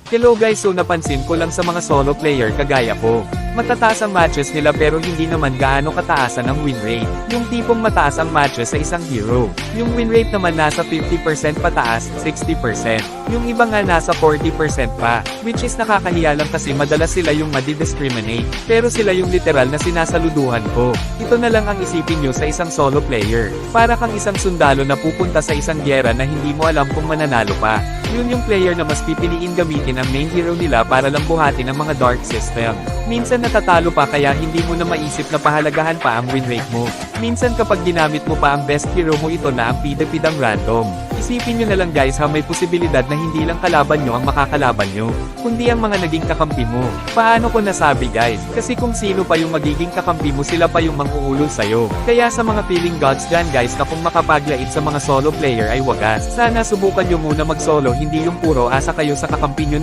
Hello guys, so napansin ko lang sa mga solo player kagaya ko. Matataas ang matches nila pero hindi naman gaano kataasan ang win rate. Yung tipong mataas ang matches sa isang hero. Yung win rate naman nasa 50% pataas, 60%. Yung iba nga nasa 40% pa. Which is nakakahiya lang kasi madalas sila yung madidiscriminate. Pero sila yung literal na sinasaluduhan ko. Ito na lang ang isipin nyo sa isang solo player. Para kang isang sundalo na pupunta sa isang gyera na hindi mo alam kung mananalo pa. Yun yung player na mas pipiliin gamitin ang main hero nila para lang buhatin ang mga dark system. Minsan natatalo pa kaya hindi mo na maisip na pahalagahan pa ang win rate mo. Minsan kapag ginamit mo pa ang best hero mo ito na ang pidapidang random. Isipin nyo na lang guys ha, may posibilidad na hindi lang kalaban nyo ang makakalaban nyo, kundi ang mga naging kakampi mo. Paano ko nasabi guys? Kasi kung sino pa yung magiging kakampi mo sila pa yung manghuulol sa'yo. Kaya sa mga feeling gods dyan guys na kung makapaglait sa mga solo player ay wagas. Sana subukan nyo muna mag solo, hindi yung puro asa kayo sa kakampi nyo